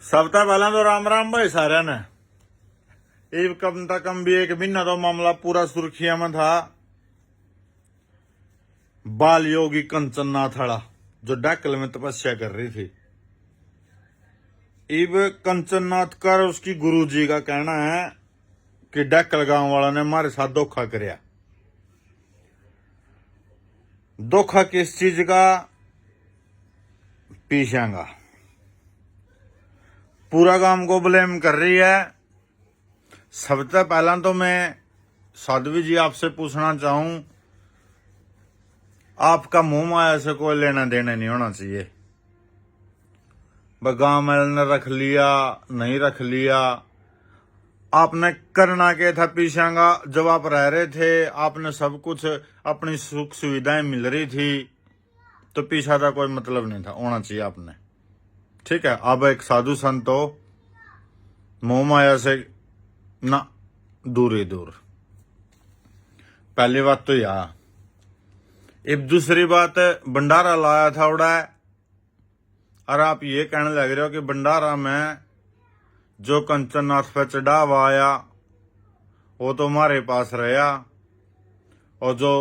सब तो पहला तो राम राम भाई सारे ने। एक कम तक कम भी एक महीना तो मामला पूरा सुर्खिया में था। बाल योगी कंचन नाथाड़ा जो डाकल में तपस्या कर रही थी। इब कंचन नाथ कर उसकी गुरुजी का कहना है कि डाकल गांव वाला ने हमारे साथ धोखा करया। धोखा किस चीज का? पीछांगा पूरा गांव को ब्लेम कर रही है। सबसे पहला तो मैं साध्वी जी आपसे पूछना चाहूं, आपका मुंह माया से कोई लेना देना नहीं होना चाहिए। गांव में ने रख लिया नहीं रख लिया, आपने करना क्या था? पीछांगा जब आप रह रहे थे, आपने सब कुछ अपनी सुख सुविधाएं मिल रही थी, तो पीछा का कोई मतलब नहीं था होना चाहिए आपने। ठीक है, अब एक साधु संत हो, मोह माया से ना दूर ही दूर। पहली बात तो यह। अब दूसरी बात, भंडारा लाया था उड़ा, और आप ये कहने लग रहे हो कि भंडारा में जो कंचन नाथ पे चढ़ावा आया वो तो हमारे पास रहा, और जो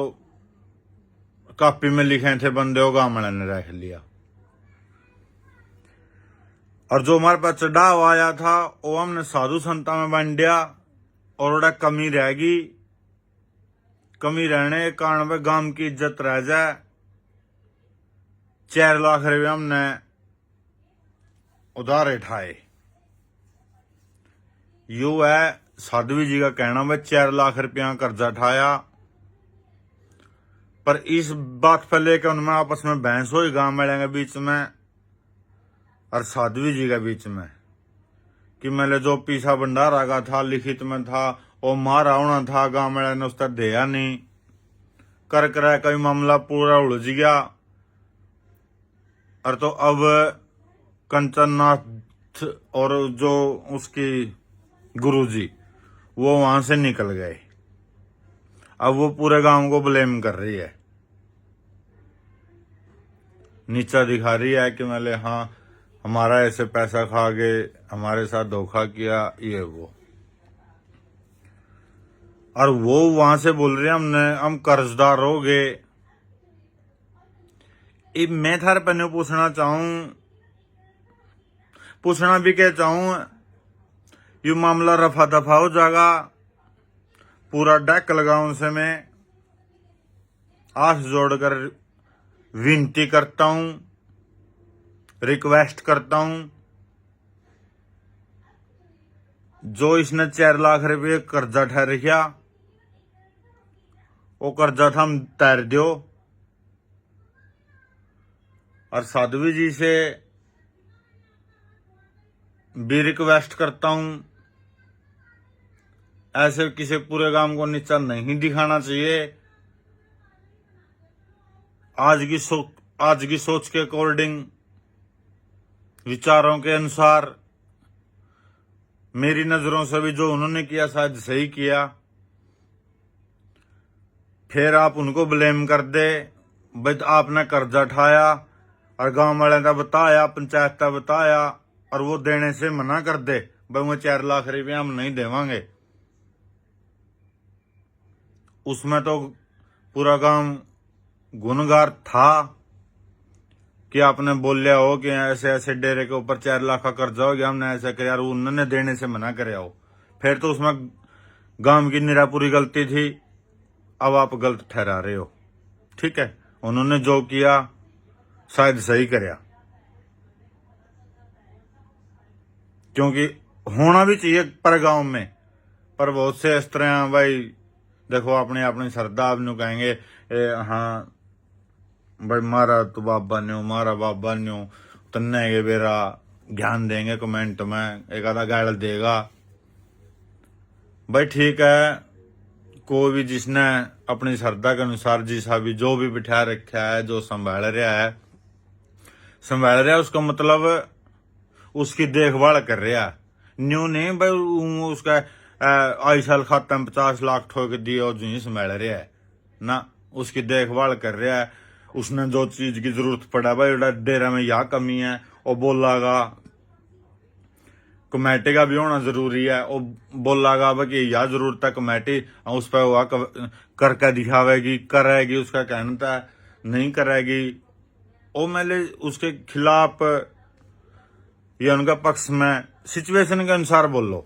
कॉपी में लिखे थे बंदे वो गामड़ा ने रख लिया, और जो हमारे पास चढ़ावा आया था वो हमने साधु संता में बांट दिया, और उड़ा कमी रहेगी। कमी रहने के कारण में गांव की इज्जत रह जाए। 4 लाख रुपया हमने उधार उठाए। यू है साध्वी जी का कहना, मैं 4 लाख रुपया कर्जा उठाया। पर इस बात पर लेकर उनमें आपस में बहस हुई गांव वाले के बीच में और साध्वी जी के बीच में कि मैंने जो पीछा भंडारा का था लिखित में था वो मारा होना था, गांव वाले ने उसका दिया नहीं। कर कर कई मामला पूरा उलझ गया, और तो अब कंचननाथ और जो उसकी गुरुजी वो वहां से निकल गए। अब वो पूरे गांव को ब्लेम कर रही है, नीचा दिखा रही है कि मैंने हाँ हमारा ऐसे पैसा खा गए, हमारे साथ धोखा किया, ये वो। और वो वहां से बोल रहे हैं हम कर्जदार हो गए। अब मैं थारे पन्ने पूछना भी क्या चाहूं, ये मामला रफा दफा हो जाएगा। पूरा डैक लगाऊं से मैं हाथ जोड़कर विनती करता हूं, रिक्वेस्ट करता हूं, जो इसने 4 लाख रुपये कर्जा ठहर किया वो कर्जा था हम तैर दो। और साध्वी जी से भी रिक्वेस्ट करता हूं, ऐसे किसी पूरे गांव को नीचा नहीं दिखाना चाहिए। आज की सोच के अकॉर्डिंग, विचारों के अनुसार, मेरी नजरों से भी जो उन्होंने किया शायद सही किया। फिर आप उनको ब्लेम कर दे, भाई आपने कर्जा उठाया और गांव वाले का बताया, पंचायत का बताया, और वो देने से मना कर दे, भाई वो 4 लाख रुपया हम नहीं देवांगे। उसमें तो पूरा गांव गुनगार था कि आपने बोलिया हो कि ऐसे ऐसे डेरे के ऊपर 4 लाख का कर्जा हो गया, हमने ऐसा किया, उन्होंने देने से मना कराया हो। फिर तो उसमें गांव की निरापुरी गलती थी, अब आप गलत ठहरा रहे हो। ठीक है, उन्होंने जो किया शायद सही कराया, क्योंकि होना भी चाहिए पर गांव में। पर बहुत से इस तरह भाई देखो अपनी अपनी श्रद्धा आपने कहेंगे हाँ भाई मारा तो बाबा ने मारा बाबा ने तन्ने के बेरा ज्ञान देंगे, कमेंट में एक आधा गाड़ देगा। भाई ठीक है, कोई भी जिसने अपनी श्रद्धा के अनुसार जिसा भी जो भी बिठा रखा है, जो संभाल रहा है उसका मतलब उसकी देखभाल कर रहा है। न्यू नहीं भाई उसका आई साल खाता में 50 लाख ठोक दिए और जो संभाल रहा है ना, उसकी देखभाल कर रहा है। उसने जो चीज की जरूरत पड़ा भाई डेरा में यह कमी है वो बोलागा, कमेटी का भी होना जरूरी है। वो बोलागा कि यह जरूरत है कमेटी, उस पर हुआ करके दिखावेगी, करेगी, उसका कहना था नहीं करेगी। वो मैंने उसके खिलाफ या उनका पक्ष में सिचुएशन के अनुसार बोलो,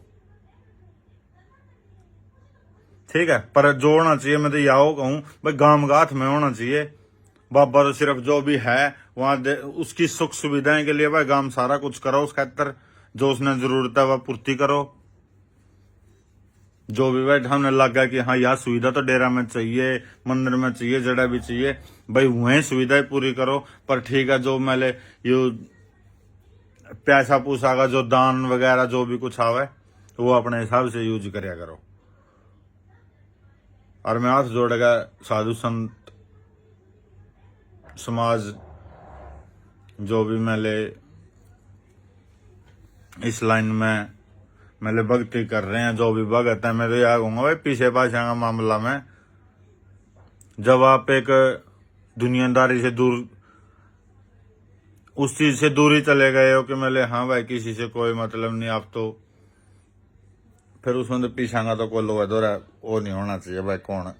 ठीक है। पर जो होना चाहिए, मैं तो यह कहूं भाई गांव गाथ में होना चाहिए। बाबा तो सिर्फ जो भी है वहां उसकी सुख सुविधाएं के लिए भाई गांव सारा कुछ करो, उस खातर जो उसने जरूरत है वह पूर्ति करो। जो भी भाई हमने लगा कि हाँ यह सुविधा तो डेरा में चाहिए, मंदिर में चाहिए, जड़ा भी चाहिए, भाई वही सुविधाएं पूरी करो। पर ठीक है, जो मैंने यू पैसा पूसा का जो दान वगैरह जो भी कुछ आवे वो अपने हिसाब से यूज करया करो। और मैं हाथ जोड़ेगा साधु संत समाज जो भी मेले इस लाइन में मेले भक्ति कर रहे हैं, जो भी भगत है, मैं तो यह कहूंगा भाई पीछे पाछे का मामला में जब आप एक दुनियादारी से दूर, उस चीज से दूरी चले गए हो कि मेले हाँ भाई किसी से कोई मतलब नहीं, आप तो फिर उसमें तो पीछा का तो कोई लोग दो वो नहीं होना चाहिए भाई कौन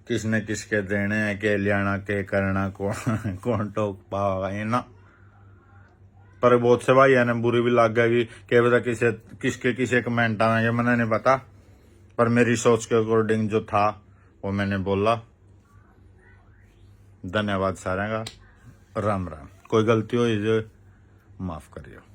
किसने किसके देने हैं, के लियाना के करना, कौन टोक पागा ये ना। पर बहुत से भाई ने बुरी भी लग गई कि पता किसके कमेंट आएंगे, मैंने नहीं पता। पर मेरी सोच के अकॉर्डिंग जो था वो मैंने बोला। धन्यवाद सारे का, राम राम। कोई गलती हो जो माफ करियो।